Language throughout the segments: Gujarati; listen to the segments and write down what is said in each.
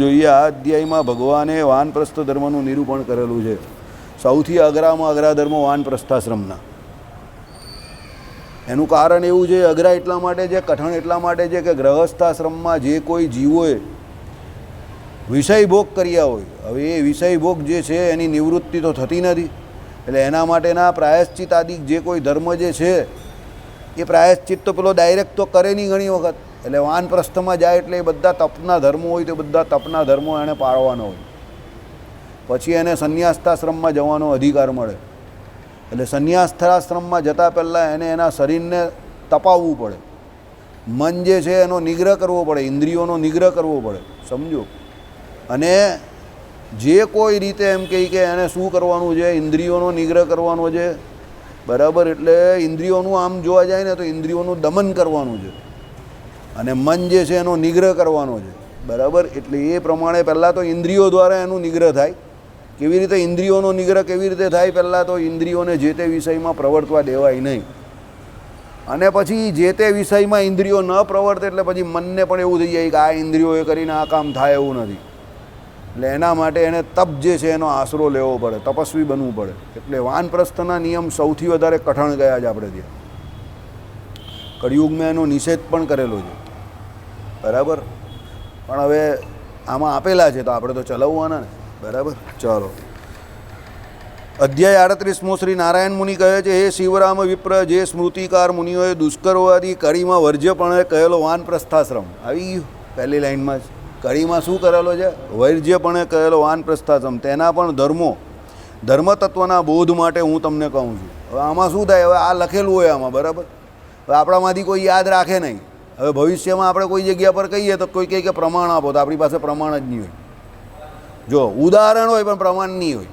જોઈએ આ અધ્યાયમાં ભગવાને વાનપ્રસ્થ ધર્મનું નિરૂપણ કરેલું છે. સૌથી અઘરામાં અઘરા ધર્મ વાનપ્રસ્થાશ્રમના. એનું કારણ એવું છે, અઘરા એટલા માટે છે, કઠણ એટલા માટે છે કે ગ્રહસ્થાશ્રમમાં જે કોઈ જીવોએ વિષય ભોગ કર્યા હોય, હવે એ વિષય ભોગ જે છે એની નિવૃત્તિ તો થતી નથી. એટલે એના માટેના પ્રાયશ્ચિત આદિ જે કોઈ ધર્મ જે છે એ પ્રાયશ્ચિત તો પેલો ડાયરેક્ટ તો કરે નહીં ઘણી વખત. એટલે વાનપ્રસ્થમાં જાય એટલે એ બધા તપના ધર્મો હોય તો બધા તપના ધર્મો એને પાળવાનો હોય. પછી એને સંન્યાસ્તાશ્રમમાં જવાનો અધિકાર મળે. એટલે સંન્યાસ્તાશ્રમમાં જતાં પહેલાં એને એના શરીરને તપાવવું પડે. મન જે છે એનો નિગ્રહ કરવો પડે, ઇન્દ્રિયોનો નિગ્રહ કરવો પડે, સમજો. અને જે કોઈ રીતે એમ કહે કે એને શું કરવાનું છે, ઇન્દ્રિયોનો નિગ્રહ કરવાનો છે, બરાબર. એટલે ઇન્દ્રિયોનું આમ જોવા જાય ને તો ઇન્દ્રિયોનું દમન કરવાનું છે અને મન જે છે એનો નિગ્રહ કરવાનો છે, બરાબર. એટલે એ પ્રમાણે પહેલાં તો ઇન્દ્રિયો દ્વારા એનું નિગ્રહ થાય. કેવી રીતે ઇન્દ્રિયોનો નિગ્રહ કેવી રીતે થાય? પહેલાં તો ઇન્દ્રિયોને જે તે વિષયમાં પ્રવર્તવા દેવાય નહીં. અને પછી જે તે વિષયમાં ઇન્દ્રિયો ન પ્રવર્તે એટલે પછી મનને પણ એવું થઈ જાય કે આ ઇન્દ્રિયોએ કરીને આ કામ થાય એવું નથી. એટલે એના માટે એને તપ જે છે એનો આશરો લેવો પડે, તપસ્વી બનવું પડે. એટલે વાનપ્રસ્થના નિયમ સૌથી વધારે કઠણ ગયા છે આપણે ત્યાં. કળિયુગમાં એનો નિષેધ પણ કરેલો છે, બરાબર. પણ હવે આમાં આપેલા છે તો આપણે તો ચલાવવાના ને, બરાબર. ચાલો, અધ્યાય 38મો. શ્રી નારાયણ મુનિ કહે છે, હે શિવરામ વિપ્ર, જે સ્મૃતિકાર મુનિઓએ દુષ્કરવાદી કડીમાં વર્જ્યપણે કહેલો વાનપ્રસ્થાશ્રમ આવી ગયું પહેલી લાઈનમાં જ. કડીમાં શું કરેલો છે? વૈર્જ્યપણે કહેલો વાનપ્રસ્થાશ્રમ. તેના પણ ધર્મતત્વના બોધ માટે હું તમને કહું છું. હવે આમાં શું થાય? હવે આ લખેલું હોય આમાં, બરાબર. હવે આપણામાંથી કોઈ યાદ રાખે નહીં. હવે ભવિષ્યમાં આપણે કોઈ જગ્યા પર કહીએ તો કોઈ કહે કે પ્રમાણ આપો, તો આપણી પાસે પ્રમાણ જ નહીં હોય. જો ઉદાહરણ હોય પણ પ્રમાણ નહીં હોય.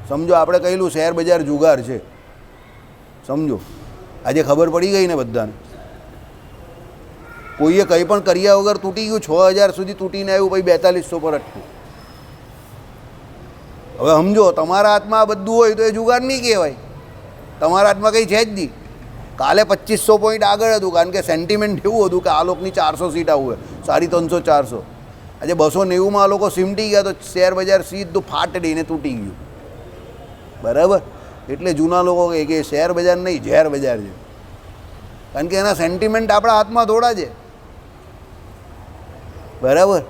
સમજો, આપણે કહેલું શેર બજાર જુગાર છે, સમજો. આજે ખબર પડી ગઈ ને બધાને. કોઈએ કંઈ પણ કર્યા વગર તૂટી ગયું, 6000 સુધી તૂટીને આવ્યું, પછી 4200 પર અટક્યું. હવે સમજો, તમારા હાથમાં આ બધું હોય તો એ જુગાર નહીં કહેવાય. તમારા હાથમાં કંઈ છે જ નહીં. કાલે 2500 પોઈન્ટ આગળ હતું, કારણ કે સેન્ટિમેન્ટ એવું હતું કે આ લોકોની 400 સીટ આવું હોય, 350 400. આજે 290માં આ લોકો સિમટી ગયા તો શેર બજાર સીધું ફાટ દઈને તૂટી ગયું, બરાબર. એટલે જૂના લોકો કહે કે શેર બજાર નહીં, ઝેર બજાર છે, કારણ કે એના સેન્ટિમેન્ટ આપણા હાથમાં થોડા છે, બરાબર.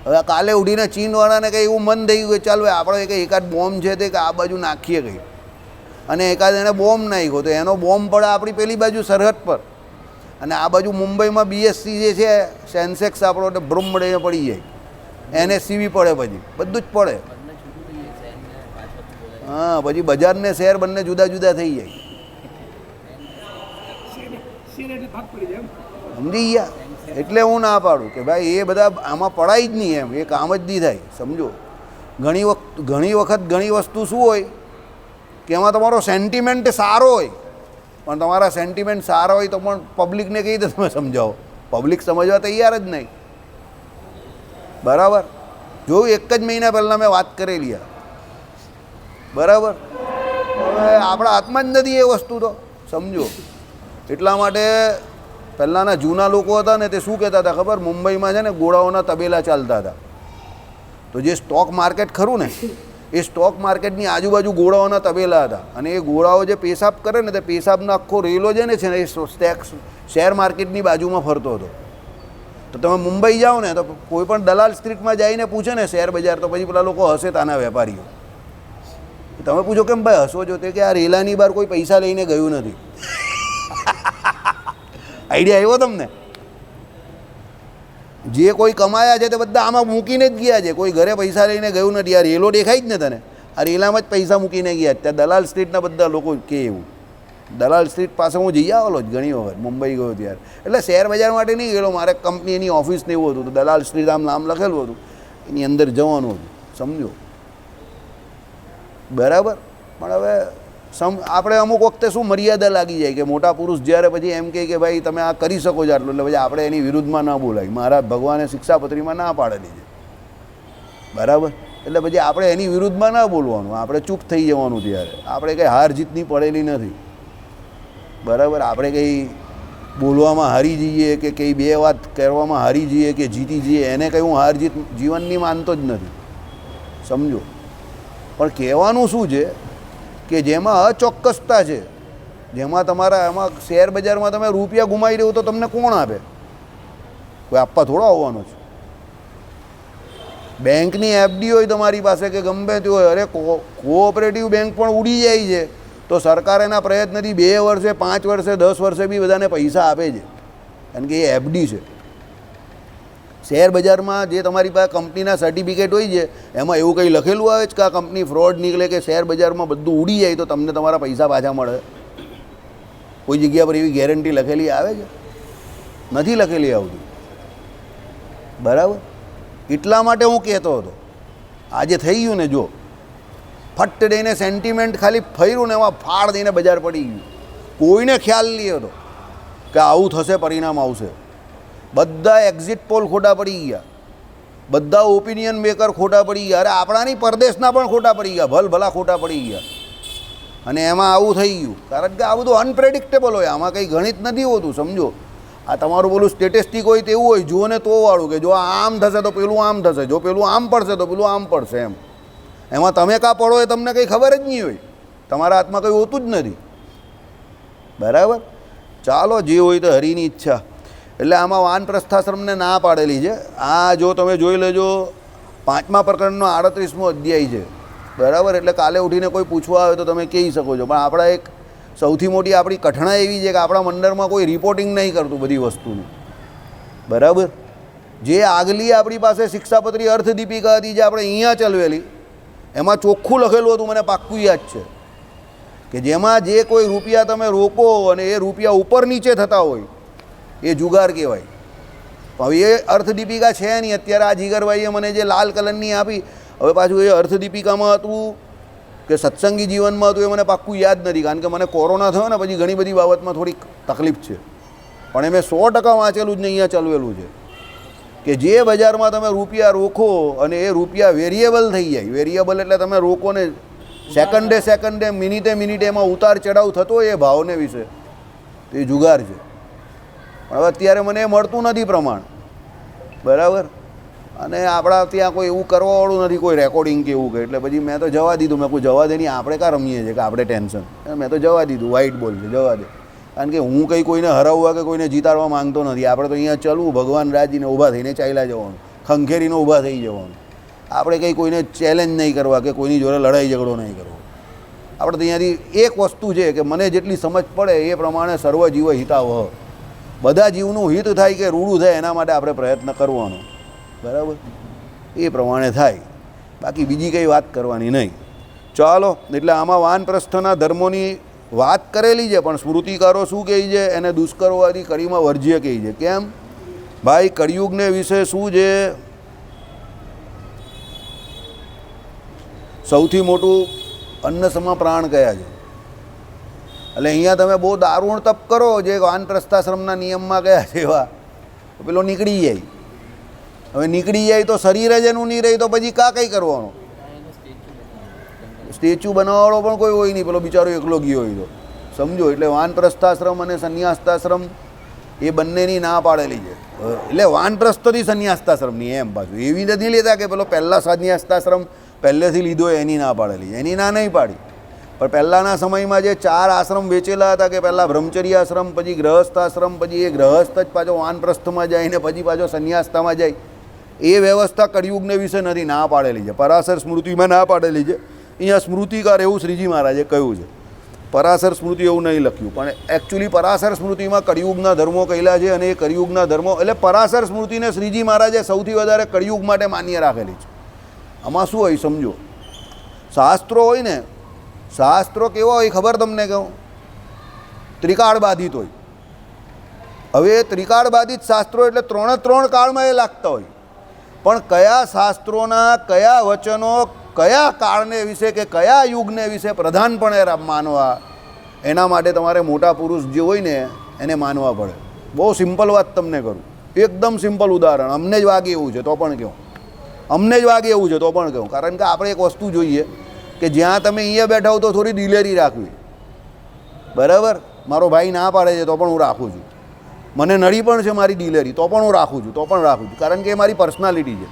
હવે કાલે ઉઠીને ચીનવાળાને કંઈ એવું મન થઈ ગયું કે ચાલો આપણે કંઈ એકાદ બોમ્બ છે તે કે આ બાજુ નાખીએ કંઈ, અને એકાદ એને બોમ્બ નાખ્યો તો એનો બોમ્બ પડે આપણી પેલી બાજુ સરહદ પર, અને આ બાજુ મુંબઈમાં બીએસસી જે છે સેન્સેક્સ આપણો બ્રહ્મડે પડી જાય, એનએસસીવી પડે, પછી બધું જ પડે. હા, પછી બજાર ને શેર બંને જુદા જુદા થઈ જાય, સમજી ગયા. એટલે હું ના પાડું કે ભાઈ એ બધા આમાં પડાય જ નહીં, એમ એ કામ જ નહીં થાય, સમજો. ઘણી વખત ઘણી વસ્તુ શું હોય કે એમાં તમારો સેન્ટિમેન્ટ સારો હોય, પણ તમારા સેન્ટિમેન્ટ સારા હોય તો પણ પબ્લિકને કઈ રીતે તમે સમજાવો? પબ્લિક સમજવા તૈયાર જ નહીં, બરાબર. જોયું, 1 જ મહિના પહેલાં મેં વાત કરેલી, બરાબર. હવે આપણા હાથમાં જ નથી એ વસ્તુ, તો સમજો. એટલા માટે પહેલાંના જૂના લોકો હતા ને તે શું કહેતા હતા ખબર? મુંબઈમાં છે ને ઘોડાઓના તબેલા ચાલતા હતા. તો જે સ્ટોક માર્કેટ ખરું ને, એ સ્ટોક માર્કેટની આજુબાજુ ઘોડાઓના તબેલા હતા, અને એ ઘોડાઓ જે પેશાબ કરે ને તે પેશાબનો આખો રેલો છે ને એ શેર માર્કેટની બાજુમાં ફરતો હતો. તો તમે મુંબઈ જાઓ ને તો કોઈ પણ દલાલ સ્ટ્રીટમાં જઈને પૂછે ને શેર બજાર, તો પછી પેલા લોકો હશે, તાના વેપારીઓ. તમે પૂછો કેમ ભાઈ હસો છો? તે કે આ રેલાની બહાર કોઈ પૈસા લઈને ગયું નથી. આઈડિયા આવ્યો તમને? જે કોઈ કમાયા છે તે બધા આમાં મૂકીને જ ગયા છે, કોઈ ઘરે પૈસા લઈને ગયું નથી. આ રેલો દેખાય જ ને તને, આ રેલામાં જ પૈસા મૂકીને ગયા. ત્યાં દલાલ સ્ટ્રીટના બધા લોકો કે એવું. દલાલ સ્ટ્રીટ પાસે હું જઈ આવેલો જ ઘણી વખત, મુંબઈ ગયો ત્યારે. એટલે શેર બજાર માટે નહીં ગયેલો, મારે કંપની એની ઓફિસ ને એવું હતું, તો દલાલ સ્ટ્રીટ આમ નામ લખેલું હતું, એની અંદર જવાનું હતું, સમજો, બરાબર. પણ હવે આપણે અમુક વખતે શું મર્યાદા લાગી જાય કે મોટા પુરુષ જ્યારે પછી એમ કહે કે ભાઈ તમે આ કરી શકો છો આટલું, એટલે પછી આપણે એની વિરુદ્ધમાં ના બોલાય. મારા ભગવાને શિક્ષાપત્રીમાં ના પાડેલી છે, બરાબર. એટલે પછી આપણે એની વિરુદ્ધમાં ના બોલવાનું, આપણે ચૂપ થઈ જવાનું. ત્યારે આપણે કંઈ હાર જીતની પડેલી નથી, બરાબર. આપણે કંઈ બોલવામાં હારી જઈએ કે કંઈ બે વાત કરવામાં હારી જઈએ કે જીતી જઈએ, એને કંઈ હું હાર જીત જીવનની માનતો જ નથી, સમજો. પણ કહેવાનું શું છે કે જેમાં અચોક્કસતા છે, જેમાં તમારા એમાં શેર બજારમાં તમે રૂપિયા ગુમાવી રહ્યો તો તમને કોણ આપે? કોઈ આપવા થોડો આવવાનો છે. બેંકની એફડી હોય તમારી પાસે કે ગમે તે હોય, અરે કોઓપરેટિવ બેંક પણ ઉડી જાય છે તો સરકાર એના પ્રયત્નથી 2 વર્ષે 5 વર્ષે 10 વર્ષે બી બધાને પૈસા આપે છે, કારણ કે એ એફડી છે. શેર બજારમાં જે તમારી પાસે કંપનીના સર્ટિફિકેટ હોય છે એમાં એવું કંઈ લખેલું આવે છે કે આ કંપની ફ્રોડ નીકળે કે શેર બજારમાં બધું ઉડી જાય તો તમને તમારા પૈસા પાછા મળે? કોઈ જગ્યા પર એવી ગેરંટી લખેલી આવે છે? નથી લખેલી આવતી, બરાબર. એટલા માટે હું કહેતો હતો, આજે થઈ ગયું ને, જો ફટ દઈને સેન્ટિમેન્ટ ખાલી ફર્યું ને એમાં ફાળ દઈને બજાર પડી ગયું. કોઈને ખ્યાલ નહીં હતો કે આવું થશે, પરિણામ આવશે. બધા એક્ઝિટ પોલ ખોટા પડી ગયા, બધા ઓપિનિયન મેકર ખોટા પડી ગયા. અરે આપણા નહીં, પરદેશના પણ ખોટા પડી ગયા, ભલા ખોટા પડી ગયા. અને એમાં આવું થઈ ગયું કારણ કે આ બધું અનપ્રેડિક્ટેબલ હોય, આમાં કંઈ ગણિત નથી હોતું, સમજો. આ તમારું પેલું સ્ટેટિસ્ટિક હોય તેવું હોય, જુઓ ને તો વાળું કે જો આમ થશે તો પેલું આમ થશે, જો પેલું આમ પડશે તો પેલું આમ પડશે, એમ. એમાં તમે કાં પડો એ તમને કંઈ ખબર જ નહીં હોય, તમારા હાથમાં કંઈ હોતું જ નથી, બરાબર. ચાલો, જે હોય તો હરિની ઈચ્છા. એટલે આમાં વાનપ્રસ્થાશ્રમને ના પાડેલી છે. આ જો તમે જોઈ લેજો, 5મા પ્રકરણનો 38મો અધ્યાય છે, બરાબર. એટલે કાલે ઉઠીને કોઈ પૂછવા આવે તો તમે કહી શકો છો. પણ આપણા એક સૌથી મોટી આપણી કઠણા એવી છે કે આપણા મંડળમાં કોઈ રિપોર્ટિંગ નહીં કરતું બધી વસ્તુનું, બરાબર. જે આગલી આપણી પાસે શિક્ષાપત્રી અર્થદીપિકા હતી જે આપણે અહીંયા ચલાવેલી, એમાં ચોખ્ખું લખેલું હતું, મને પાક્કું યાદ છે, કે જેમાં જે કોઈ રૂપિયા તમે રોકો અને એ રૂપિયા ઉપર નીચે થતા હોય એ જુગાર કહેવાય. હવે એ અર્થદીપિકા છે નહીં અત્યારે. આ જીગરભાઈએ મને જે લાલ કલરની આપી, હવે પાછું એ અર્થદીપિકામાં હતું કે સત્સંગી જીવનમાં હતું એ મને પાક્કું યાદ નથી, કારણ કે મને કોરોના થયો ને પછી ઘણી બધી બાબતમાં થોડીક તકલીફ છે. પણ એ મેં 100% વાંચેલું જ ને અહીંયા ચલાવેલું છે કે જે બજારમાં તમે રૂપિયા રોકો અને એ રૂપિયા વેરિયેબલ થઈ જાય. વેરિયેબલ એટલે તમે રોકો ને સેકન્ડે મિનિટે એમાં ઉતાર ચઢાવ થતો હોય એ ભાવને વિશે, તો એ જુગાર છે. પણ હવે અત્યારે મને એ મળતું નથી પ્રમાણ, બરાબર. અને આપણા ત્યાં કોઈ એવું કરવાવાળું નથી, કોઈ રેકોર્ડિંગ કે એવું કે, એટલે પછી મેં તો જવા દીધું. મેં કોઈ જવા દે નહીં, આપણે કાં રમીએ છીએ કે આપણે ટેન્શન. મેં તો જવા દીધું, વ્હાઇટ બોલ છે, જવા દે. કારણ કે હું કંઈ કોઈને હરાવવા કે કોઈને જીતાડવા માંગતો નથી. આપણે તો અહીંયા ચલવું, ભગવાન રાજીને ઊભા થઈને ચાલ્યા જવાનું, ખંખેરીને ઊભા થઈ જવાનું. આપણે કંઈ કોઈને ચેલેન્જ નહીં કરવા કે કોઈની જોડે લડાઈ ઝઘડો નહીં કરવો. આપણે તો અહીંયાથી એક વસ્તુ છે કે મને જેટલી સમજ પડે એ પ્રમાણે સર્વ જીવ હિતાવહ, બધા જીવનું હિત થાય કે રૂડું થાય એના માટે આપણે પ્રયત્ન કરવાનો, બરાબર. એ પ્રમાણે થાય, બાકી બીજી કંઈ વાત કરવાની નહીં. ચાલો, એટલે આમાં વાનપ્રસ્થના ધર્મોની વાત કરેલી છે, પણ સ્મૃતિકારો શું કહે છે? એને દુષ્કર્મવાદી કડીમાં વર્જ્ય કહે છે. કેમ ભાઈ? કળિયુગને વિશે શું છે? સૌથી મોટું અન્નસમા પ્રાણ કયા છે. એટલે અહીંયા તમે બહુ દારૂણ તપ કરો જે વાનપ્રસ્થાશ્રમના નિયમમાં કયા છે એવા, પેલો નીકળી જાય. હવે નીકળી જાય તો શરીર જ એનું નહીં રહી તો પછી કાં કંઈ કરવાનું? સ્ટેચ્યુ બનાવવાવાળો પણ કોઈ હોય નહીં, પેલો બિચારો એકલો ગયો હોય તો, સમજો. એટલે વાનપ્રસ્થાશ્રમ અને સંન્યાસ્તાશ્રમ એ બંનેની ના પાડેલી છે. એટલે વાનપ્રસ્થથી સંન્યાસ્તાશ્રમની એમ પાછું એવી નથી લેતા કે પેલો પહેલાં સંન્યાસ્તાશ્રમ પહેલેથી લીધો એની ના પાડેલી, એની ના નહીં પાડી. પણ પહેલાંના સમયમાં જે 4 આશ્રમ વેચેલા હતા કે પહેલાં બ્રહ્મચર્ય આશ્રમ, પછી ગ્રહસ્થાશ્રમ, પછી એ ગ્રહસ્થ જ પાછો વાનપ્રસ્થમાં જાય ને પછી પાછો સંન્યાસ્તામાં જાય, એ વ્યવસ્થા કળિયુગને વિશે નથી, ના પાડેલી છે. પરાશર સ્મૃતિમાં ના પાડેલી છે. અહીંયા સ્મૃતિકાર એવું શ્રીજી મહારાજે કહ્યું છે. પરાશર સ્મૃતિ એવું નહીં લખ્યું, પણ એકચ્યુઅલી પરાશર સ્મૃતિમાં કળિયુગના ધર્મો કહેલા છે. અને એ કળિયુગના ધર્મો એટલે પરાશર સ્મૃતિને શ્રીજી મહારાજે સૌથી વધારે કળિયુગ માટે માન્ય રાખેલી છે. આમાં શું હોય સમજો, શાસ્ત્રો હોય ને, શાસ્ત્રો કેવા હોય ખબર તમને કહું? ત્રિકાળ બાધિત હોય. હવે ત્રિકાળ બાધિત શાસ્ત્રો એટલે 3 કાળમાં એ લાગતા હોય. પણ કયા શાસ્ત્રોના કયા વચનો કયા કાળને વિશે કે કયા યુગને વિશે પ્રધાનપણે માનવા, એના માટે તમારે મોટા પુરુષ જે હોય ને એને માનવા પડે. બહુ સિમ્પલ વાત તમને કરું, એકદમ સિમ્પલ ઉદાહરણ. અમને જ વાગે એવું છે તો પણ કહું, અમને જ વાગે એવું છે તો પણ કહું. કારણ કે આપણે એક વસ્તુ જોઈએ કે જ્યાં તમે અહીંયા બેઠા હો તો થોડી દિલેરી રાખવી, બરાબર. મારો ભાઈ ના પાડે છે તો પણ હું રાખું છું. મને નડી પણ છે મારી ડિલેરી, તો પણ હું રાખું છું, કારણ કે એ મારી પર્સનાલિટી છે.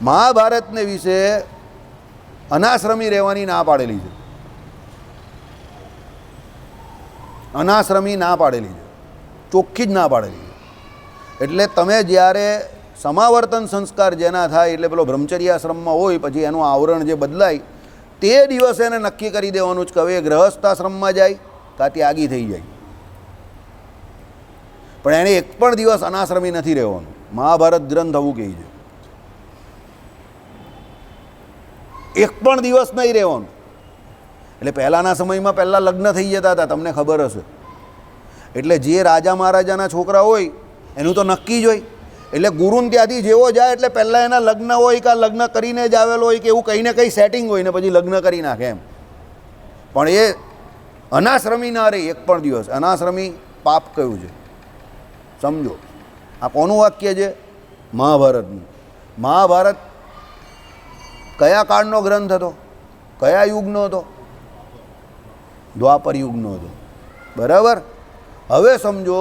મહાભારતને વિશે અનાશ્રમી રહેવાની ના પાડેલી છે, અનાશ્રમી ના પાડેલી છે, ચોખ્ખી જ ના પાડેલી છે. એટલે તમે જ્યારે સમાવર્તન સંસ્કાર જેના થાય એટલે પેલો બ્રહ્મચર્યાશ્રમમાં હોય પછી એનું આવરણ જે બદલાય તે દિવસે એને નક્કી કરી દેવાનું જ કે હવે ગૃહસ્થાશ્રમમાં જાય કાં ત્યાગી થઈ જાય, પણ એને એક પણ દિવસ અનાશ્રમી નથી રહેવાનું. મહાભારત ગ્રંથ આવું કહે છે, એક પણ દિવસ નહીં રહેવાનું. એટલે પહેલાંના સમયમાં પહેલાં લગ્ન થઈ જતા હતા, તમને ખબર હશે. એટલે જે રાજા મહારાજાના છોકરા હોય એનું તો નક્કી જ હોય. એટલે ગુરુને ત્યાંથી જેવો જાય એટલે પહેલાં એના લગ્ન હોય કે લગ્ન કરીને જ આવેલો હોય કે એવું કંઈ ને કંઈ સેટિંગ હોય ને પછી લગ્ન કરી નાખે એમ. પણ એ અનાશ્રમી ના રહે એક પણ દિવસ. અનાશ્રમી પાપ કયું છે સમજો. આ કોનું વાક્ય છે? મહાભારતનું. મહાભારત કયા કાળનો ગ્રંથ હતો? કયા યુગનો હતો? દ્વાપર યુગનો હતો. બરાબર. હવે સમજો,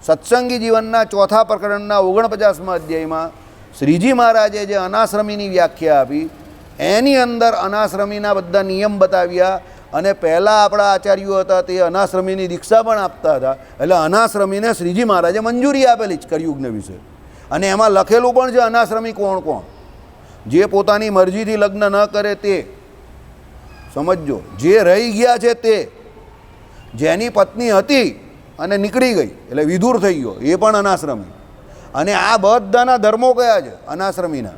સત્સંગી જીવનના ચોથા પ્રકરણના 49મા અધ્યાયમાં શ્રીજી મહારાજે જે અનાશ્રમીની વ્યાખ્યા આપી એની અંદર અનાશ્રમીના બધા નિયમ બતાવ્યા. અને પહેલાં આપણા આચાર્યો હતા તે અનાશ્રમીની દીક્ષા પણ આપતા હતા. એટલે અનાશ્રમીને શ્રીજી મહારાજે મંજૂરી આપેલી જ કળિયુગને વિશે. અને એમાં લખેલું પણ છે અનાશ્રમી કોણ કોણ. જે પોતાની મરજીથી લગ્ન ન કરે તે, સમજો, જે રહી ગયા છે તે, જેની પત્ની હતી અને નીકળી ગઈ એટલે વિધુર થઈ ગયો એ પણ અનાશ્રમી. અને આ બધાના ધર્મો કયા છે? અનાશ્રમીના.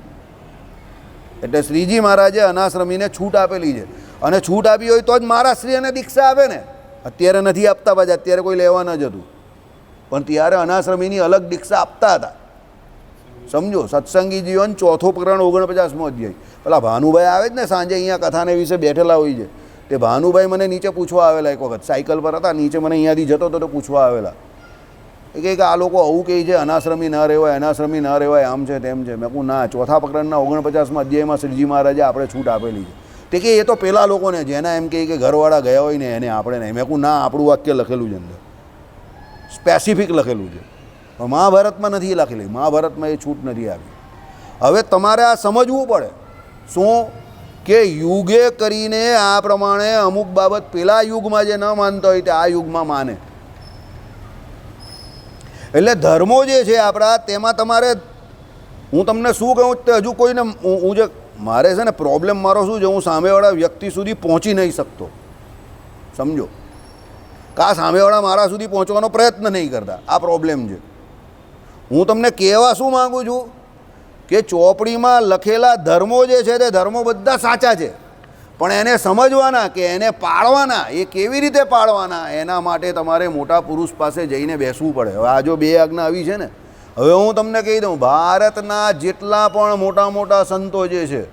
એટલે શ્રીજી મહારાજે અનાશ્રમીને છૂટ આપેલી છે. અને છૂટ આપી હોય તો જ મહારાજશ્રી એને દીક્ષા આપે ને. અત્યારે નથી આપતા, પાછા અત્યારે કોઈ લેવા ન જતું, પણ ત્યારે અનાશ્રમીની અલગ દીક્ષા આપતા હતા. સમજો. સત્સંગી જીવન ચોથો પ્રકરણ 49મો અધ્યાય. પેલા ભાનુભાઈ આવે જ ને સાંજે અહીંયા કથાને વિશે બેઠેલા હોય છે, તે ભાનુભાઈ મને નીચે પૂછવા આવેલા. એક વખત સાયકલ પર હતા, નીચે મને અહીંયાથી જતો હતો તો પૂછવા આવેલા. એ કહે કે આ લોકો આવું કહે છે અનાશ્રમી ન રહેવાય, અનાશ્રમી ન રહેવાય, આમ છે તેમ છે. મેં કહું ના, ચોથા પ્રકરણના 49મા અધ્યાયમાં શ્રીજી મહારાજે આપણે છૂટ આપેલી છે. તે કે એ તો પેલા લોકોને જેના એમ કહે કે ઘરવાળા ગયા હોય ને એને, આપણે નહીં. મેં કહું ના, આપણું વાક્ય લખેલું છે અંદર, સ્પેસિફિક લખેલું છે. પણ મહાભારતમાં નથી લખેલી. મહાભારતમાં એ છૂટ નથી આવી. હવે તમારે આ સમજવું પડે શું કે યુગે કરીને આ પ્રમાણે અમુક બાબત પેલા યુગમાં જે ન માનતા હોય તે આ યુગમાં માને. એટલે ધર્મો જે છે આપણા તેમાં તમારે, હું તમને શું કહું તે હજુ કોઈને, હું જે મારે છે ને પ્રોબ્લેમ મારો શું છે, હું સામેવાળા વ્યક્તિ સુધી પહોંચી નહીં શકતો. સમજો. કા સામેવાળા મારા સુધી પહોંચવાનો પ્રયત્ન નહીં કરતા, આ પ્રોબ્લેમ છે. હું તમને કહેવા શું માગું છું કે ચોપડીમાં લખેલા ધર્મો જે છે તે ધર્મો બધા સાચા છે, પણ એને સમજવાના કે એને પાળવાના, એ કેવી રીતે પાળવાના એના માટે તમારે મોટા પુરુષ પાસે જઈને બેસવું પડે. હવે આ જો 2 આજ્ઞા આવી છે ને, હવે હું તમને કહી દઉં, ભારતના જેટલા પણ મોટા મોટા સંતો જે છે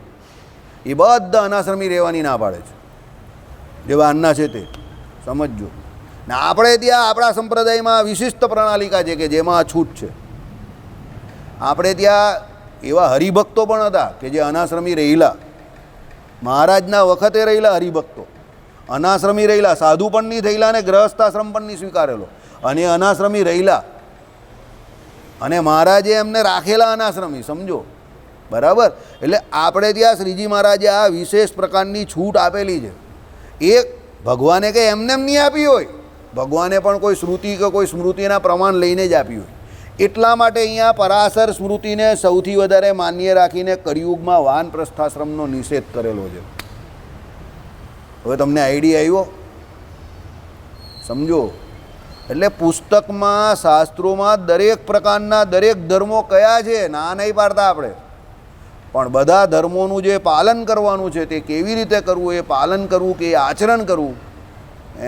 એ બધા અનાશ્રમી રહેવાની ના પાડે છે, જેવા અન્ના છે તે. સમજજો. ને આપણે ત્યાં આપણા સંપ્રદાયમાં વિશિષ્ટ પ્રણાલિકા છે કે જેમાં છૂટ છે. આપણે ત્યાં એવા હરિભક્તો પણ હતા કે જે અનાશ્રમી રહેલા, મહારાજના વખતે રહેલા હરિભક્તો, અનાશ્રમી રહેલા, સાધુ પણ નહીં થયેલા અને ગ્રહસ્થાશ્રમ પણ નહીં સ્વીકારેલો, અને અનાશ્રમી રહેલા. અને મહારાજે એમને રાખેલા અનાશ્રમી. સમજો. બરાબર. એટલે આપણે ત્યાં શ્રીજી મહારાજે આ વિશેષ પ્રકારની છૂટ આપેલી છે. એ ભગવાને કંઈ એમને એમ નહીં આપી હોય, ભગવાને પણ કોઈ શ્રુતિ કે કોઈ સ્મૃતિના પ્રમાણ લઈને જ આપી હોય. એટલા માટે અહીંયા પરાશર સ્મૃતિને સૌથી વધારે માન્ય રાખીને કળિયુગમાં વાનપ્રસ્થાશ્રમનો નિષેધ કરેલો છે. હવે તમને આઈડિયા આવ્યો? સમજો. એટલે પુસ્તકમાં, શાસ્ત્રોમાં દરેક પ્રકારના દરેક ધર્મો કયા છે ના નહીં પાડતા આપણે, પણ બધા ધર્મોનું જે પાલન કરવાનું છે તે કેવી રીતે કરવું, એ પાલન કરવું કે એ આચરણ કરવું,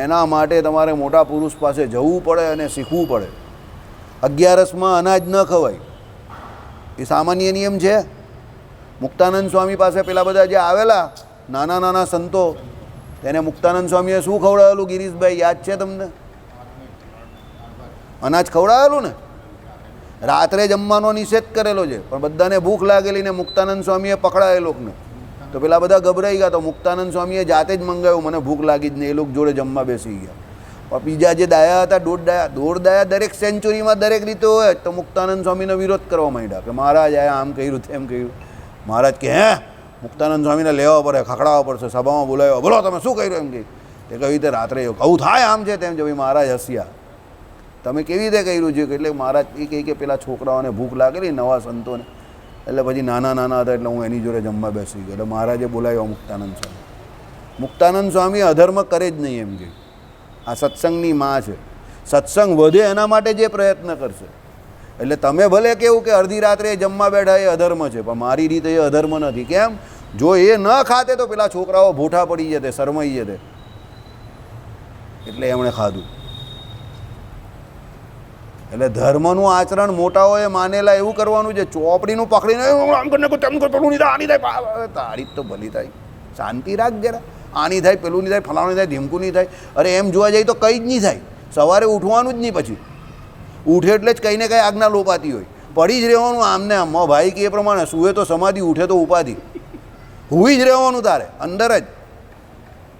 એના માટે તમારે મોટા પુરુષ પાસે જવું પડે અને શીખવું પડે. 11સમાં અનાજ ન ખવાય એ સામાન્ય નિયમ છે. મુક્તાનંદ સ્વામી પાસે પેલા બધા જે આવેલા નાના નાના સંતો, તેને મુક્તાનંદ સ્વામીએ શું ખવડાવેલું ગિરીશભાઈ, યાદ છે તમને? અનાજ ખવડાવેલું ને. રાત્રે જમવાનો નિષેધ કરેલો છે, પણ બધાને ભૂખ લાગેલી ને મુક્તાનંદ સ્વામીએ પકડાય લોકોને, તો પેલા બધા ગભરાઈ ગયા. તો મુક્તાનંદ સ્વામીએ જાતે જ મંગાવ્યું, મને ભૂખ લાગી જ નહીં, એ લોકો જોડે જમવા બેસી ગયા. પણ બીજા જે ડાયા હતા દોઢ ડાયા દરેક સેન્ચુરીમાં દરેક રીતે હોય. તો મુક્તાનંદ સ્વામીનો વિરોધ કરવા માંડ્યા કે મહારાજ આ આમ કર્યું તેમ કર્યું. મહારાજ કે હે મુક્તાનંદ સ્વામીને લેવા પડે, ખખડાવવા પડશે, સભામાં બોલાવ્યો, બોલો તમે શું કર્યું એમ કહી. તે કઈ રીતે રાત્રે કહું થાય આમ છે તેમ છે. ભાઈ મહારાજ હસ્યા, તમે કેવી રીતે કર્યું છે? એટલે મહારાજ એ કહે કે પેલા છોકરાઓને ભૂખ લાગેલી નવા સંતોને, એટલે પછી નાના હતા એટલે હું એની જોડે જમવા બેસી ગયો. એટલે મહારાજે બોલાવ્યો મુક્તાનંદ સ્વામી. મુક્તાનંદ સ્વામી અધર્મ કરે જ નહીં એમ કે આ સત્સંગની માં છે, સત્સંગ વધે એના માટે જે પ્રયત્ન કરશે. એટલે તમે ભલે કેવું કે અડધી રાત્રે જમવા બેઠા એ અધર્મ છે, પણ મારી રીતે એ અધર્મ નથી. કેમ? જો એ ન ખાતે તો પેલા છોકરાઓ ભૂઠા પડી જતે, શરમાઈ જતે, એટલે એમણે ખાધું. એટલે ધર્મનું આચરણ મોટાઓએ માનેલા એવું કરવાનું છે. ચોપડીનું પકડીને આમ કરીને તેમ પેલું નહીં થાય, આની થાય, તારી તો ભલી થાય, શાંતિ રાખ જરા. આની થાય, પેલું નહીં થાય, ફલાણું થાય, ધીમકું નહીં થાય. અરે એમ જોવા જાય તો કંઈ જ નહીં થાય. સવારે ઉઠવાનું જ નહીં, પછી ઉઠે એટલે જ કંઈ ને કંઈ આજ્ઞા લોપાતી હોય. પડી જ રહેવાનું આમને આમ. ભાઈ કે એ પ્રમાણે સૂએ તો સમાધિ, ઉઠે તો ઉપાધિ. હુઈ જ રહેવાનું તારે અંદર જ.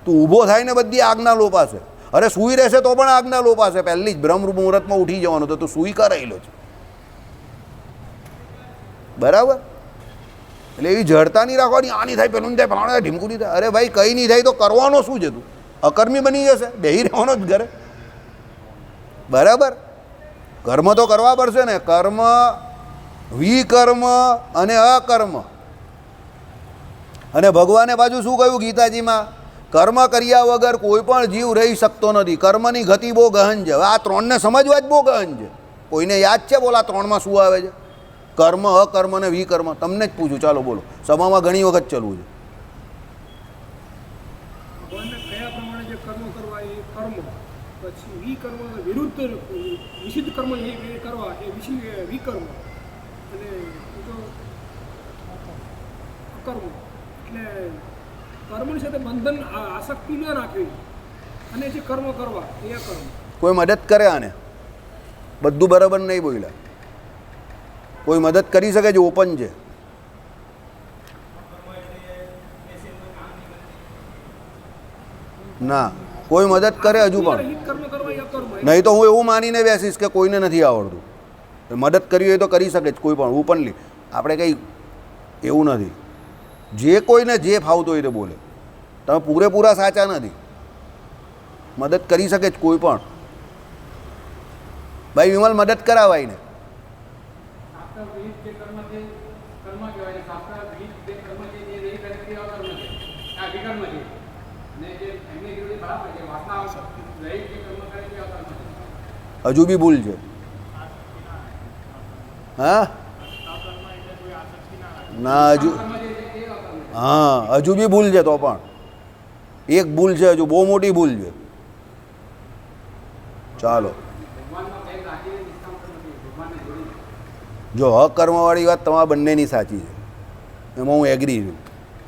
તું ઊભો થાય ને બધી આજ્ઞા લોપાશે. અરે સૂઈ રહેશે તો પણ આજ્ઞા લોપાશે. પહેલી જ બ્રહ્મ મુહૂર્તમાં ઉઠી જવાનું. તો તું સૂઈ કરાયેલો છે, બરાબર? એટલે એવી જડતા નહીં રાખવાની, આની થાય, પેલું નહીં થાય, ફલાણું થાય, ઢીમકું નહીં થાય. અરે ભાઈ કંઈ નહીં થાય તો કરવાનો શું છે? તું અકર્મી બની જશે, બેહી રહેવાનો જ ઘરે, બરાબર? કર્મ તો કરવા પડશે ને. કર્મ, વિકર્મ અને અકર્મ. અને ભગવાને પાછું શું કહ્યું ગીતાજીમાં? કર્મ કર્યા વગર કોઈ પણ જીવ રહી શકતો નથી. કર્મની ગતિ બહુ ગહન છે. હવે આ ત્રણને સમજવા જ બહુ ગહન છે. કોઈને યાદ છે બોલા ત્રણમાં શું આવે છે? કર્મ, અકર્મ અને વિકર્મ. તમને જ પૂછું, ચાલો બોલો. સભામાં ઘણી વખત ચલવું છે. કયા પ્રમાણે જે કર્મ કરવા એ કર્મ, પછી વિકર્મ વિરુદ્ધ નિષિદ્ધ કર્મ એ કરવા એ વિકર્મ, અને અકર્મ. એટલે કર્મની સાથે બંધન આસક્તિ ન રાખવી, અને જે કર્મ કરવા એ અકર્મ. કોઈ મદદ કરે આને? બધું બરાબર નહીં બોલ્યા. કોઈ મદદ કરી શકે છે? ઓપન છે. ના, કોઈ મદદ કરે હજુ પણ નહીં. તો હું એવું માનીને બેસીશ કે કોઈને નથી આવડતું. મદદ કરવી હોય તો કરી શકે જ કોઈ પણ, ઓપનલી. આપણે કંઈ એવું નથી. જે કોઈને જે ફાવતો હોય તે બોલે. તમે પૂરેપૂરા સાચા નથી. મદદ કરી શકે જ કોઈ પણ. ભાઈ વિમલ, મદદ કરાવાય ને. હજુ બી ભૂલ છે. હા ના, હજુ હા, હજુ બી ભૂલ છે. તો પણ એક ભૂલ છે, હજુ બહુ મોટી ભૂલ છે. ચાલો, જો અકર્મવાળી વાત તમારા બંનેની સાચી છે, એમાં હું એગ્રી છું.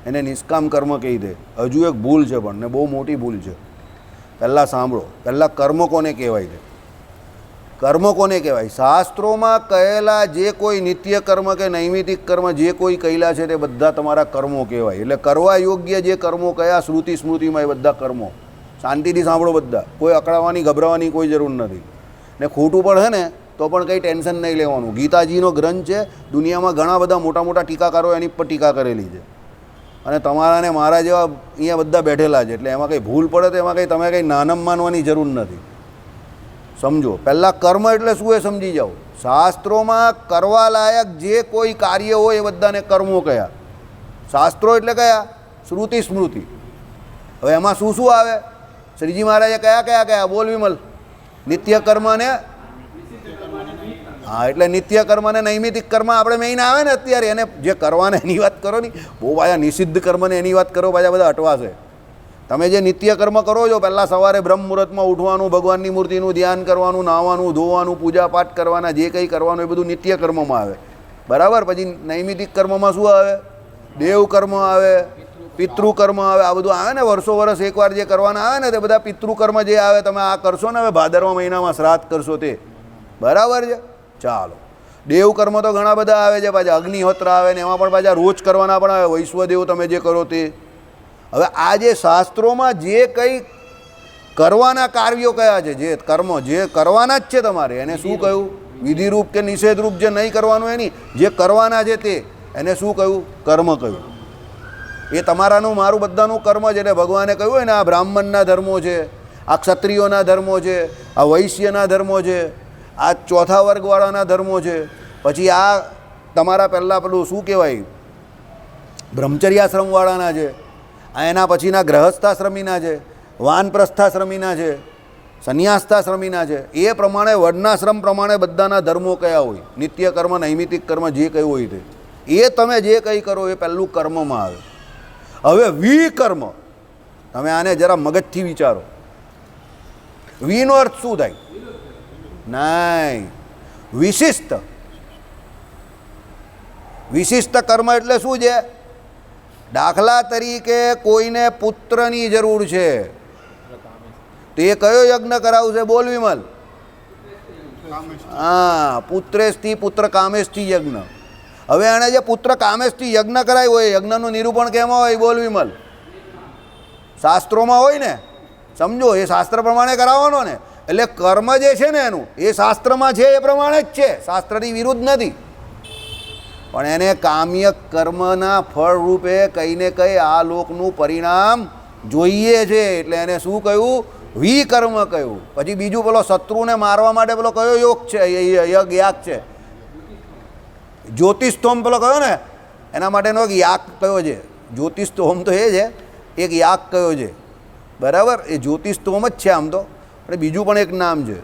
એને નિષ્કામ કર્મ કહી દે. હજુ એક ભૂલ છે પણ, ને બહુ મોટી ભૂલ છે. પહેલાં સાંભળો. પહેલાં કર્મ કોને કહેવાય છે? કર્મ કોને કહેવાય? શાસ્ત્રોમાં કહેલા જે કોઈ નિત્ય કર્મ કે નૈમિતિક કર્મ જે કોઈ કહેલા છે તે બધા તમારા કર્મો કહેવાય. એટલે કરવા યોગ્ય જે કર્મો કયા શ્રુતિ સ્મૃતિમાં એ બધા કર્મો. શાંતિથી સાંભળો બધા. કોઈ અકળાવાની ગભરાવાની કોઈ જરૂર નથી. ને ખોટું પણ છે ને તો પણ કંઈ ટેન્શન નહીં લેવાનું. ગીતાજીનો ગ્રંથ છે. દુનિયામાં ઘણા બધા મોટા મોટા ટીકાકારો એની પર ટીકા કરેલી છે. અને તમારા ને મારા જેવા અહીંયા બધા બેઠેલા છે. એટલે એમાં કંઈ ભૂલ પડે તો એમાં કંઈ તમે કંઈ નાનમ માનવાની જરૂર નથી. સમજો. પહેલાં કર્મ એટલે શું એ સમજી જાઓ. શાસ્ત્રોમાં કરવા લાયક જે કોઈ કાર્ય હોય એ બધાને કર્મો કયા. શાસ્ત્રો એટલે કયા? શ્રુતિ સ્મૃતિ. હવે એમાં શું શું આવે? શ્રીજી મહારાજે કયા કયા કયા? બોલ વિમલ. નિત્ય કર્મ ને, હા, એટલે નિત્ય કર્મ ને નૈમિતિક કર્મ આપણે મેઇન આવે ને અત્યારે. એને જે કરવાને એની વાત કરો ને. બહુ પાછા નિષિદ્ધ કર્મને એની વાત કરો, પાછા બધા અટવાશે. તમે જે નિત્ય કર્મ કરો છો, પહેલાં સવારે બ્રહ્મ મુહૂર્તમાં ઉઠવાનું, ભગવાનની મૂર્તિનું ધ્યાન કરવાનું, નાહવાનું, ધોવાનું, પૂજા પાઠ કરવાના, જે કંઈ કરવાનું એ બધું નિત્ય કર્મમાં આવે, બરાબર? પછી નૈમિતિક કર્મમાં શું આવે? દેવ કર્મ આવે, પિતૃકર્મ આવે. આ બધું આવે ને, વર્ષો વર્ષ એકવાર જે કરવાના આવે ને તે બધા પિતૃકર્મ જે આવે. તમે આ કરશો ને હવે ભાદરવા મહિનામાં શ્રાદ્ધ કરશો તે, બરાબર છે? ચાલો. દેવ કર્મ તો ઘણા બધા આવે છે. પાછા અગ્નિહોત્ર આવે ને એમાં પણ પાછા રોજ કરવાના પણ આવે. વૈશ્વદેવ તમે જે કરો તે. હવે આ જે શાસ્ત્રોમાં જે કંઈ કરવાના કાર્યો કયા છે, જે કર્મ જે કરવાના જ છે તમારે, એને શું કહ્યું? વિધિરૂપ કે નિષેધરૂપ જે નહીં કરવાનું એની, જે કરવાના છે તે, એને શું કહ્યું? કર્મ કહ્યું. એ તમારાનું મારું બધાનું કર્મ છે. એટલે ભગવાને કહ્યું હોય ને, આ બ્રાહ્મણના ધર્મો છે, આ ક્ષત્રિયોના ધર્મો છે, આ વૈશ્યના ધર્મો છે, આ ચોથા વર્ગવાળાના ધર્મો છે, પછી આ તમારા પહેલાં પેલું શું કહેવાય બ્રહ્મચર્યાશ્રમવાળાના છે, આ એના પછીના ગ્રહસ્થાશ્રમીના છે, વાનપ્રસ્થાશ્રમીના છે, સંન્યાસ્તાશ્રમીના છે. એ પ્રમાણે વર્ણાશ્રમ પ્રમાણે બધાના ધર્મો કયા હોય, નિત્ય કર્મ નૈમિતિક કર્મ જે કંઈ હોય તે, એ તમે જે કંઈ કરો એ પહેલું કર્મમાં આવે. હવે વિકર્મ, તમે આને જરા મગજથી વિચારો. વીનો અર્થ શું થાય? નહીં, વિશિષ્ટ. વિશિષ્ટ કર્મ એટલે શું છે? દાખલા તરીકે કોઈને પુત્રની જરૂર છે, તો એ કયો યજ્ઞ કરાવશે? બોલ વિમલ. હા, પુત્રેષ્થી પુત્ર કામેષ્થી યજ્ઞ. હવે એણે જે પુત્ર કામેષ્થી યજ્ઞ કરાવ્યો હોય, યજ્ઞનું નિરૂપણ કેમાં હોય? બોલ વિમલ. શાસ્ત્રોમાં હોય ને, સમજો, એ શાસ્ત્ર પ્રમાણે કરાવવાનો ને. એટલે કર્મ જે છે ને એનું, એ શાસ્ત્રમાં છે એ પ્રમાણે જ છે, શાસ્ત્રની વિરુદ્ધ નથી. પણ એને કામ્ય કર્મના ફળ રૂપે કંઈ ને કંઈ આ લોકનું પરિણામ જોઈએ છે, એટલે એને શું કહ્યું? વિકર્મ કહ્યું. પછી બીજું પેલો શત્રુને મારવા માટે પેલો કયો યોગ છે? યાગ છે. જ્યોતિષોમ પેલો કયો ને, એના માટેનો એક યાગ કયો છે? જ્યોતિષોમ તો એ છે, એક યાગ કયો છે, બરાબર? એ જ્યોતિષોમ જ છે આમ તો, પણ બીજું પણ એક નામ છે.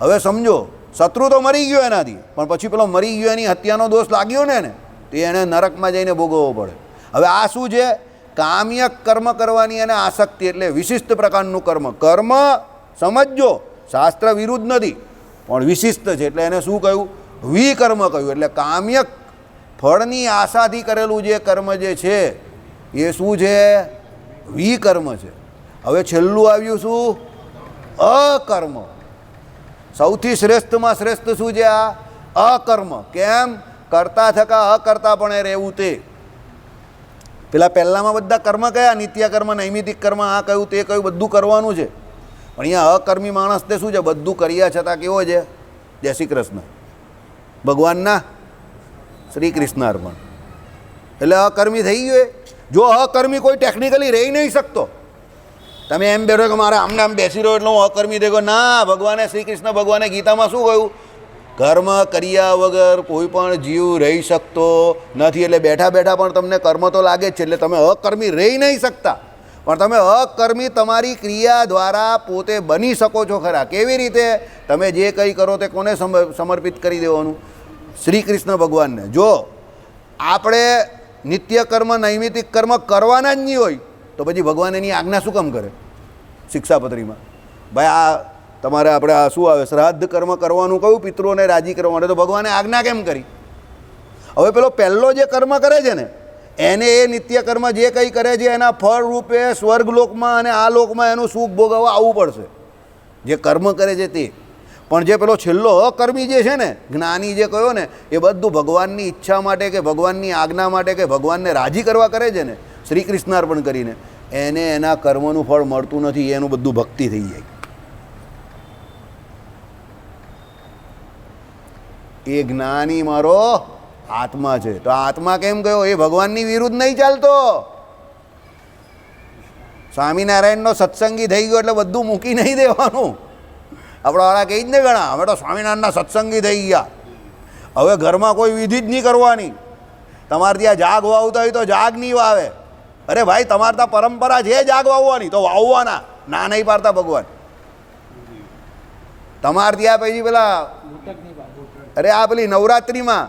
હવે સમજો, શત્રુ તો મરી ગયો એનાથી, પણ પછી પેલો મરી ગયો એની હત્યાનો દોષ લાગ્યો ને તો એને નરકમાં જઈને ભોગવવો પડે. હવે આ શું છે? કામ્ય કર્મ કરવાની અને આસક્તિ, એટલે વિશિષ્ટ પ્રકારનું કર્મ. કર્મ સમજો, શાસ્ત્ર વિરુદ્ધ નથી, પણ વિશિષ્ટ છે, એટલે એને શું કહ્યું? વિકર્મ કહ્યું. એટલે કામ્ય ફળની આશાથી કરેલું જે કર્મ જે છે એ શું છે? વિકર્મ છે. હવે છેલ્લું આવ્યું શું? અકર્મ. સૌથી શ્રેષ્ઠમાં શ્રેષ્ઠ શું છે? આ અકર્મ. કેમ? કરતા થકા અકર્તા પણ રહેવું. તે પેલા પહેલામાં બધા કર્મ કયા? નિત્ય કર્મ, નૈમિતિક કર્મ, આ કયું તે કયું, બધું કરવાનું છે. પણ અહીંયા અકર્મી માણસને શું છે? બધું કર્યા છતાં કેવો છે? જય શ્રી કૃષ્ણ, ભગવાનના શ્રી કૃષ્ણ અર્પણ. એટલે અકર્મી થઈ ગયો. જો અકર્મી કોઈ ટેકનિકલી રહી નહીં શકતો. તમે એમ બેઠો કે મારે આમને આમ બેસી રહ્યો એટલે હું અકર્મી થઈ ગયો. ના, ભગવાને શ્રી કૃષ્ણ ભગવાને ગીતામાં શું કહ્યું? કર્મ કર્યા વગર કોઈ પણ જીવ રહી શકતો નથી. એટલે બેઠા બેઠા પણ તમને કર્મ તો લાગે જ છે, એટલે તમે અકર્મી રહી નહીં શકતા. પણ તમે અકર્મી તમારી ક્રિયા દ્વારા પોતે બની શકો છો ખરા. કેવી રીતે? તમે જે કંઈ કરો તે કોને સમર્પિત કરી દેવાનું? શ્રી કૃષ્ણ ભગવાનને. જો આપણે નિત્ય કર્મ નૈમિતિક કર્મ કરવાના જ નહીં હોય તો પછી ભગવાન એની આજ્ઞા શું કામ કરે? શિક્ષાપત્રીમાં ભાઈ આ તમારે આપણે આ શું આવે? શ્રાદ્ધ કર્મ કરવાનું કહ્યું, પિતૃઓને રાજી કરવા માટે, તો ભગવાને આજ્ઞા કેમ કરી? હવે પેલો પહેલો જે કર્મ કરે છે ને એને એ નિત્ય કર્મ જે કંઈ કરે છે એના ફળ રૂપે સ્વર્ગલોકમાં અને આ લોકમાં એનું સુખ ભોગવવા આવવું પડશે, જે કર્મ કરે છે તે. પણ જે પેલો છેલ્લો અકર્મી જે છે ને, જ્ઞાની જે કહ્યો ને, એ બધું ભગવાનની ઈચ્છા માટે કે ભગવાનની આજ્ઞા માટે કે ભગવાનને રાજી કરવા કરે છે ને, શ્રી કૃષ્ણાર્પણ કરીને, એને એના કર્મનું ફળ મળતું નથી. એનું બધું ભક્તિ થઈ જાય. એ જ્ઞાની મારો આત્મા છે. તો આત્મા કેમ ગયો? એ ભગવાનની વિરુદ્ધ નહીં ચાલતો. સ્વામિનારાયણનો સત્સંગી થઈ ગયો એટલે બધું મૂકી નહીં દેવાનું. આપણાવાળા કહી જ ને ઘણા, અમે તો સ્વામિનારાયણના સત્સંગી થઈ ગયા. હવે ઘરમાં કોઈ વિધિ જ નહીં કરવાની. તમારે ત્યાં જાગ વાવતા હોય તો જાગ નહીં વાવે. અરે ભાઈ, તમારે ત્યાં પરંપરા છે જાગ વાવવાની, તો વાવવાના, ના નહીં પાડતા ભગવાન. તમારે ત્યાં પછી પેલા અરે આ પેલી નવરાત્રિમાં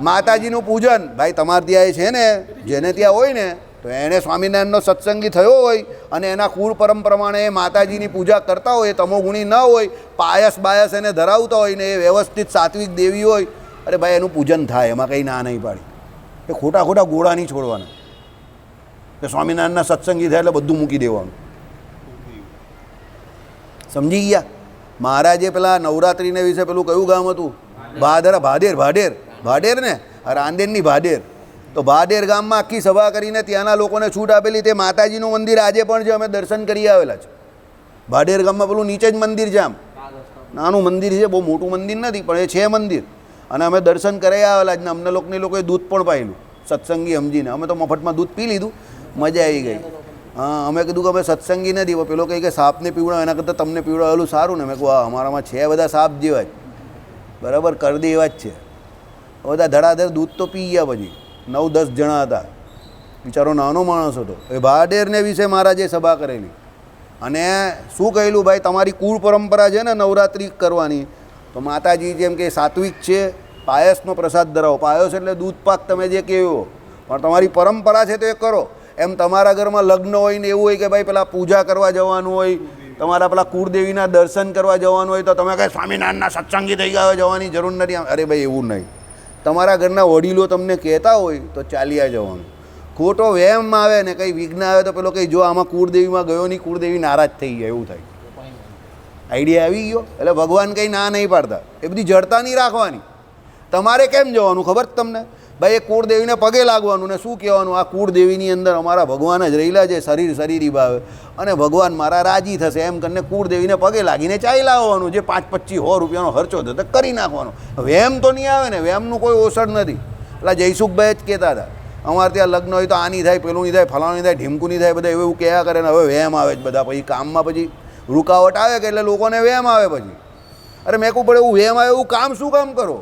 માતાજીનું પૂજન, ભાઈ તમારે ત્યાં એ છે ને, જેને ત્યાં હોય ને તો એણે સ્વામિનારાયણનો સત્સંગી થયો હોય અને એના કુળ પરમ પ્રમાણે એ માતાજીની પૂજા કરતા હોય, તમોગુણી ન હોય, પાયસ બાયસ એને ધરાવતા હોય ને એ વ્યવસ્થિત સાત્વિક દેવી હોય, અરે ભાઈ એનું પૂજન થાય, એમાં કંઈ ના નહીં પાડી. એ ખોટા ખોટા ગોળા નહીં છોડવાના કે સ્વામિનારાયણના સત્સંગી થાય એટલે બધું મૂકી દેવાનું. સમજી ગયા? મહારાજે પેલા નવરાત્રિને વિશે પેલું કયું ગામ હતું? ભાડેર ને, રાંદેરની ભાડેર. તો ભાડેર ગામમાં આખી સભા કરીને ત્યાંના લોકોને છૂટ આપેલી. તે માતાજીનું મંદિર આજે પણ છે, અમે દર્શન કરી આવેલા છે. ભાડેર ગામમાં પેલું નીચે જ મંદિર છે, આમ નાનું મંદિર છે, બહુ મોટું મંદિર નથી પણ એ છે મંદિર. અને અમે દર્શન કરી આવેલા જ ને અમને લોકોએ દૂધ પણ પાયેલું સત્સંગી સમજીને. અમે તો મફતમાં દૂધ પી લીધું, મજા આવી ગઈ. હા, અમે કીધું કે અમે સત્સંગી નથી. પેલો કહે કે સાપને પીવડાવો એના કરતાં તમને પીવડાવેલું સારું ને. મેં કહું હા, અમારામાં છે બધા સાપ જેવા જ, બરાબર કરી દે એવા જ છે. બધા ધડાધડ દૂધ તો પી ગયા. પછી 9-10 જણા હતા, બિચારો નાનો માણસ હતો. એ ભાડેરને વિશે મહારાજે સભા કરેલી અને શું કહેલું, ભાઈ તમારી કુળ પરંપરા છે ને નવરાત્રિ કરવાની, તો માતાજી જેમ કે સાત્વિક છે, પાયસનો પ્રસાદ ધરાવો. પાયસ એટલે દૂધ પાક તમે જે કહેવો, પણ તમારી પરંપરા છે તો એ કરો. એમ તમારા ઘરમાં લગ્ન હોય ને એવું હોય કે ભાઈ પેલા પૂજા કરવા જવાનું હોય, તમારા પેલા કુળદેવીના દર્શન કરવા જવાનું હોય, તો તમે કંઈ સ્વામિનારાયણના સત્સંગી થઈ ગયા જવાની જરૂર નથી. અરે ભાઈ એવું નહીં. તમારા ઘરના વડીલો તમને કહેતા હોય તો ચાલ્યા જવાનું. ખોટો વહેમ આવે ને કંઈ વિઘ્ન આવે તો પેલો કંઈ જો આમાં કુળદેવીમાં ગયો નહીં, કુળદેવી નારાજ થઈ જાય એવું થાય. આઈડિયા આવી ગયો? એટલે ભગવાન કંઈ ના નહીં પાડતા. એ બધી જડતા નહીં રાખવાની. તમારે કેમ જવાનું ખબર જ તમને? ભાઈ એ કુળદેવીને પગે લાગવાનું ને શું કહેવાનું, આ કુળદેવીની અંદર અમારા ભગવાન જ રહેલા છે, શરીરી ભાવે, અને ભગવાન મારા રાજી થશે એમ કરીને કુળદેવીને પગે લાગીને ચાલ્યા આવવાનું. જે 5-25 રૂપિયાનો ખર્ચો થતો કરી નાખવાનો. વહેમ તો નહીં આવે ને, વહેમનું કોઈ ઓસર નથી. એટલે જયસુખભાઈ જ કહેતા હતા અમારે ત્યાં લગ્ન હોય તો આ નહીં થાય, પેલું નહીં થાય, ફલાણું નહીં થાય, ઢીમકું નહીં થાય, બધા એવું કહ્યા કરે ને હવે વહેમ આવે જ બધા. પછી કામમાં પછી રૂકાવટ આવે કે એટલે લોકોને વહેમ આવે પછી. અરે મેં કહું પડે એવું વહેમ આવે એવું કામ શું કામ કરો?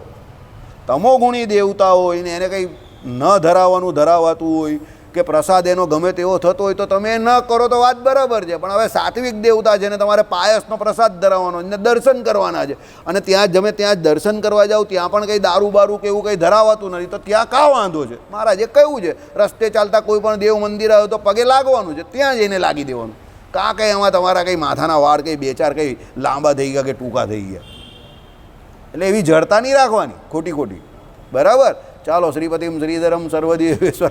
તમોગુણી દેવતા હોય ને એને કંઈ ન ધરાવાતું હોય કે પ્રસાદ એનો ગમે તેવો થતો હોય તો તમે ન કરો તો વાત બરાબર છે. પણ હવે સાત્વિક દેવતા છે ને તમારે પાયસનો પ્રસાદ ધરાવવાનો ને દર્શન કરવાના છે, અને ત્યાં જ દર્શન કરવા જાઓ ત્યાં પણ કંઈ દારૂ બારૂ કે એવું કંઈ ધરાવાતું નથી, તો ત્યાં કાં વાંધો છે? મહારાજે કહ્યું છે રસ્તે ચાલતા કોઈ પણ દેવ મંદિર આવે તો પગે લાગવાનું છે, ત્યાં જઈને લાગી દેવાનું. કાં કંઈ એમાં તમારા કંઈ માથાના વાળ કંઈ 2-4 કંઈ લાંબા થઈ ગયા કે ટૂંકા થઈ ગયા. એટલે એવી જડતા નહીં રાખવાની ખોટી. બરાબર? ચાલો, શ્રીપતિમ શ્રીધરમ સર્વદેવેશ્વર